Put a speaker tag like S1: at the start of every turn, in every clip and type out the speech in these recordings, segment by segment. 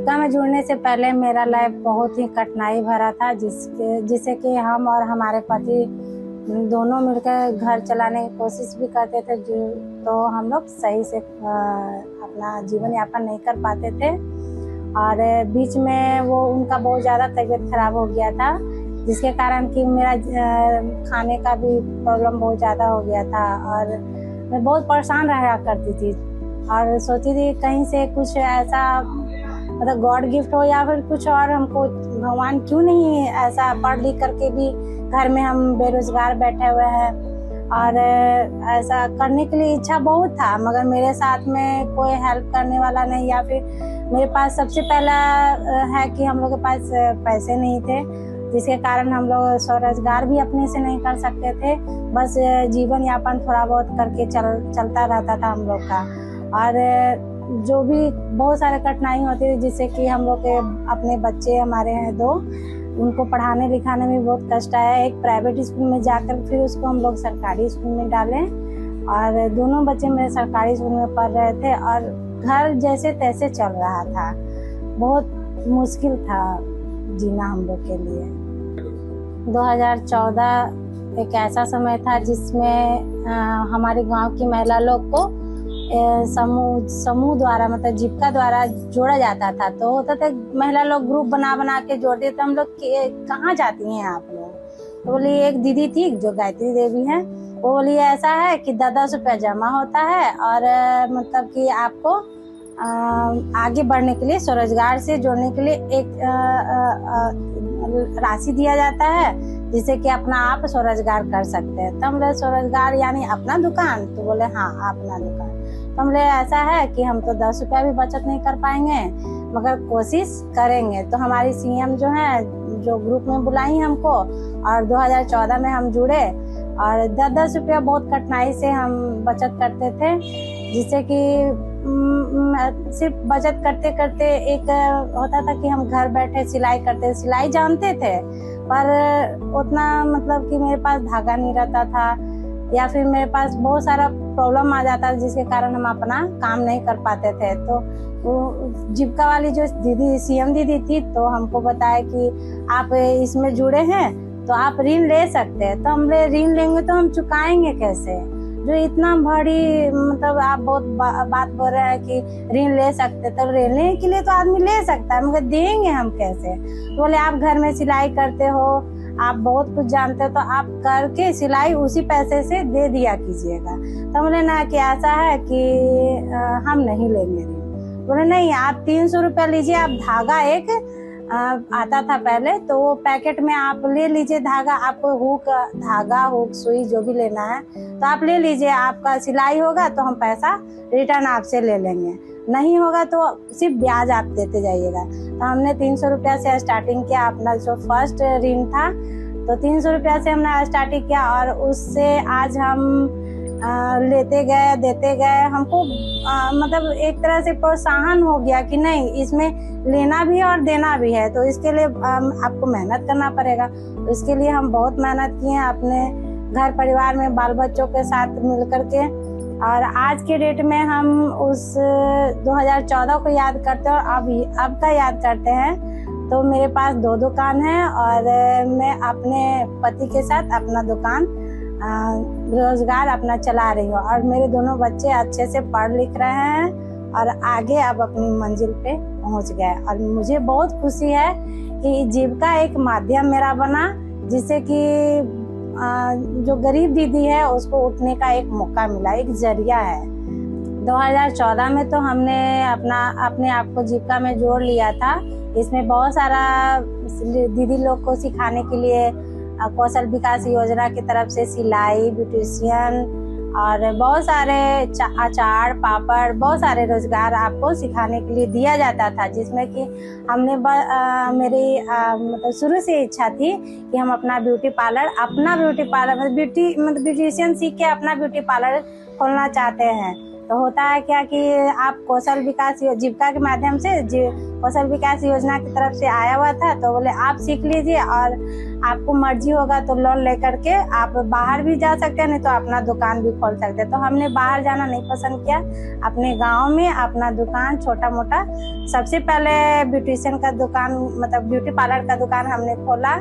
S1: जीविका में जुड़ने से पहले मेरा लाइफ बहुत ही कठिनाई भरा था, जिससे कि हम और हमारे पति दोनों मिलकर घर चलाने की कोशिश भी करते थे, तो हम लोग सही से अपना जीवन यापन नहीं कर पाते थे। और बीच में वो उनका बहुत ज़्यादा तबीयत खराब हो गया था, जिसके कारण कि मेरा खाने का भी प्रॉब्लम बहुत ज़्यादा हो गया था और मैं बहुत परेशान रहा करती थी और सोचती थी कहीं से कुछ ऐसा मतलब गॉड गिफ्ट हो या फिर कुछ और हमको भगवान क्यों नहीं ऐसा पढ़ लिख करके भी घर में हम बेरोजगार बैठे हुए हैं और ऐसा करने के लिए इच्छा बहुत था, मगर मेरे साथ में कोई हेल्प करने वाला नहीं या फिर मेरे पास सबसे पहला है कि हम लोग के पास पैसे नहीं थे, जिसके कारण हम लोग स्वरोजगार भी अपने से नहीं कर सकते थे। बस जीवन यापन थोड़ा बहुत करके चलता रहता था हम लोग का। और जो भी बहुत सारे कठिनाई होती थी, जिससे कि हम लोग के अपने बच्चे हमारे हैं दो, उनको पढ़ाने लिखाने में बहुत कष्ट आया। एक प्राइवेट स्कूल में जाकर फिर उसको हम लोग सरकारी स्कूल में डालें और दोनों बच्चे मेरे सरकारी स्कूल में पढ़ रहे थे और घर जैसे तैसे चल रहा था। बहुत मुश्किल था जीना हम लोग के लिए। 2014 एक ऐसा समय था जिसमें हमारे गांव की महिला लोग को समूह द्वारा मतलब जीविका द्वारा जोड़ा जाता था। तो होता था महिला लोग ग्रुप बना के जोड़ते थे। हम लोग कहाँ जाती हैं आप लोग? तो बोली एक दीदी थी जो गायत्री देवी हैं, वो बोली ऐसा है कि 10-10 रुपया जमा होता है और मतलब कि आपको आगे बढ़ने के लिए स्वरोजगार से जोड़ने के लिए एक राशि दिया जाता है, जिससे कि अपना आप स्वरोजगार कर सकते हैं। तो हम लोग स्वरोजगार यानी अपना दुकान? तो बोले हाँ अपना दुकान। तो हम लोग ऐसा है कि हम तो 10 रुपया भी बचत नहीं कर पाएंगे, मगर कोशिश करेंगे। तो हमारी सीएम जो है जो ग्रुप में बुलाई हमको और 2014 में हम जुड़े और 10-10 रुपया बहुत कठिनाई से हम बचत करते थे, जिससे कि सिर्फ बचत करते करते एक होता था कि हम घर बैठे सिलाई करते, सिलाई जानते थे पर उतना मतलब कि मेरे पास धागा नहीं रहता था या फिर मेरे पास बहुत सारा प्रॉब्लम आ जाता था, जिसके कारण हम अपना काम नहीं कर पाते थे। तो वो जीविका वाली जो दीदी सीएम दीदी थी, तो हमको बताया कि आप इसमें जुड़े हैं तो आप ऋण ले सकते हैं। तो हम ऋण लेंगे तो हम चुकाएंगे कैसे? जो इतना बड़ी मतलब आप बहुत बात बोल रहे हैं कि ऋण ले सकते, तो लेने के लिए तो आदमी ले सकता है, मगर देंगे हम कैसे? तो बोले आप घर में सिलाई करते हो, आप बहुत कुछ जानते हो, तो आप करके सिलाई उसी पैसे से दे दिया कीजिएगा। तो बोले ना कि ऐसा है कि हम नहीं लेंगे ऋण। बोले नहीं आप 300 रुपया लीजिए, आप धागा एक आता था पहले, तो वो पैकेट में आप ले लीजिए धागा, आपको हुक सुई जो भी लेना है तो आप ले लीजिए, आपका सिलाई होगा तो हम पैसा रिटर्न आपसे ले लेंगे, नहीं होगा तो सिर्फ ब्याज आप देते जाइएगा। तो हमने 300 रुपया से स्टार्टिंग किया, अपना जो फर्स्ट ऋण था तो 300 रुपया से हमने स्टार्टिंग किया और उससे आज हम लेते गए देते गए। हमको मतलब एक तरह से प्रोत्साहन हो गया कि नहीं इसमें लेना भी है और देना भी है, तो इसके लिए आपको मेहनत करना पड़ेगा। तो इसके लिए हम बहुत मेहनत किए हैं अपने घर परिवार में बाल बच्चों के साथ मिल करके। और आज के डेट में हम उस 2014 को याद करते हैं और अब का याद करते हैं। तो मेरे पास 2 दुकान है और मैं अपने पति के साथ अपना दुकान रोजगार अपना चला रही हूँ और मेरे दोनों बच्चे अच्छे से पढ़ लिख रहे हैं और आगे अब अपनी मंजिल पे पहुँच गए। और मुझे बहुत खुशी है कि जीविका एक माध्यम मेरा बना, जिससे कि जो गरीब दीदी है उसको उठने का एक मौका मिला, एक जरिया है। 2014 में तो हमने अपने आप को जीविका में जोड़ लिया था। इसमें बहुत सारा दीदी लोग को सिखाने के लिए कौशल विकास योजना की तरफ से सिलाई, ब्यूटिशियन और बहुत सारे अचार, पापड़, बहुत सारे रोजगार आपको सिखाने के लिए दिया जाता था, जिसमें कि हमने मेरी मतलब शुरू से इच्छा थी कि हम अपना ब्यूटी पार्लर मतलब ब्यूटिशियन सीख के अपना ब्यूटी पार्लर खोलना चाहते हैं। तो होता है क्या कि आप कौशल विकास जीविका के माध्यम से कौशल विकास योजना की तरफ से आया हुआ था, तो बोले आप सीख लीजिए और आपको मर्जी होगा तो लोन लेकर के आप बाहर भी जा सकते हैं, नहीं तो अपना दुकान भी खोल सकते हैं। तो हमने बाहर जाना नहीं पसंद किया, अपने गांव में अपना दुकान छोटा मोटा, सबसे पहले ब्यूटिशियन का दुकान मतलब ब्यूटी पार्लर का दुकान हमने खोला।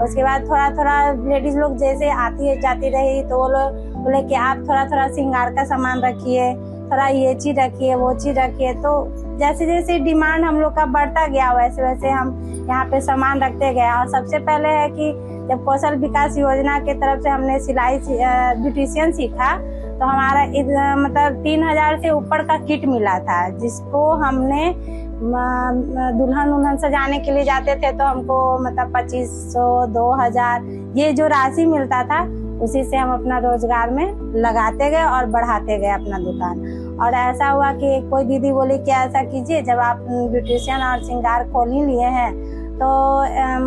S1: उसके बाद थोड़ा थोड़ा लेडीज लोग जैसे आती जाती रही तो वो लोग बोले कि आप थोड़ा थोड़ा श्रृंगार का सामान रखिए, थोड़ा ये चीज रखिए, वो चीज रखिए। तो जैसे जैसे डिमांड हम लोग का बढ़ता गया वैसे वैसे हम यहाँ पे सामान रखते गए। और सबसे पहले है कि जब कौशल विकास योजना की तरफ से हमने सिलाई ब्यूटिशियन सीखा तो हमारा मतलब 3000 से ऊपर का किट मिला था, जिसको हमने दुल्हन उल्हन सजाने के लिए जाते थे तो हमको मतलब 2500 2000 ये जो राशि मिलता था उसी से हम अपना रोजगार में लगाते गए और बढ़ाते गए अपना दुकान। और ऐसा हुआ कि कोई दीदी बोली कि ऐसा कीजिए, जब आप ब्यूटिशियन और श्रृंगार खोल ही लिए हैं तो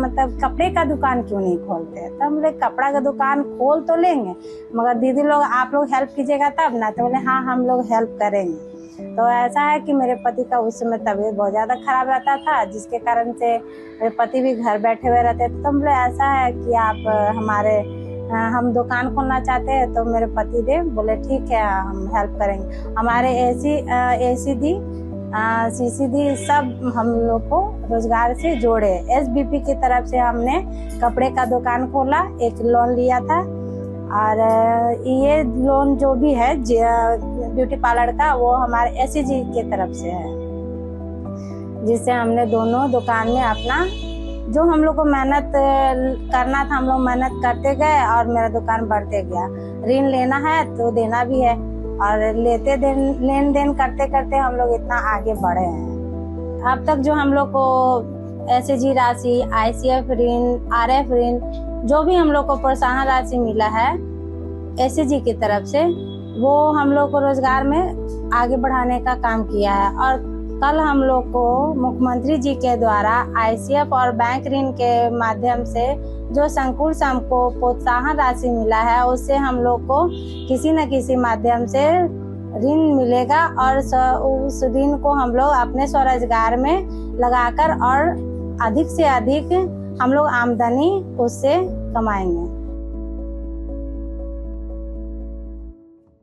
S1: मतलब कपड़े का दुकान क्यों नहीं खोलते। तो हम बोले कपड़ा का दुकान खोल तो लेंगे मगर दीदी लोग आप लोग हेल्प कीजिएगा तब ना। तो बोले हाँ हम लोग हेल्प करेंगे। तो ऐसा है कि मेरे पति का उस समय तबीयत बहुत ज़्यादा खराब रहता था, जिसके कारण से मेरे पति भी घर बैठे हुए रहते थे। तो बोले ऐसा है कि आप हम दुकान खोलना चाहते हैं। तो मेरे पति देव बोले ठीक है हम हेल्प करेंगे। हमारे एसी दी सीसी दी सब हम लोग को रोजगार से जोड़े। SBP की तरफ से हमने कपड़े का दुकान खोला, एक लोन लिया था और ये लोन जो भी है ब्यूटी पार्लर का वो हमारे SCG की तरफ से है, जिससे हमने दोनों दुकान में अपना जो हम लोग को मेहनत करना था हम लोग मेहनत करते गए और मेरा दुकान बढ़ते गया। ऋण लेना है तो देना भी है और लेन देन करते करते हम लोग इतना आगे बढ़े हैं। अब तक जो हम लोग को SCG राशि, ICF ऋण, RF ऋण जो भी हम लोग को प्रोत्साहन राशि मिला है SCG की तरफ से, वो हम लोग को रोजगार में आगे बढ़ाने का काम किया है। और कल हम लोग को मुख्यमंत्री जी के द्वारा ICF और बैंक ऋण के माध्यम से जो संकुल से हमको प्रोत्साहन राशि मिला है उससे हम लोग को किसी न किसी माध्यम से ऋण मिलेगा और उस ऋण को हम लोग अपने स्वरोजगार में लगाकर और अधिक से अधिक हम लोग आमदनी उससे कमाएंगे।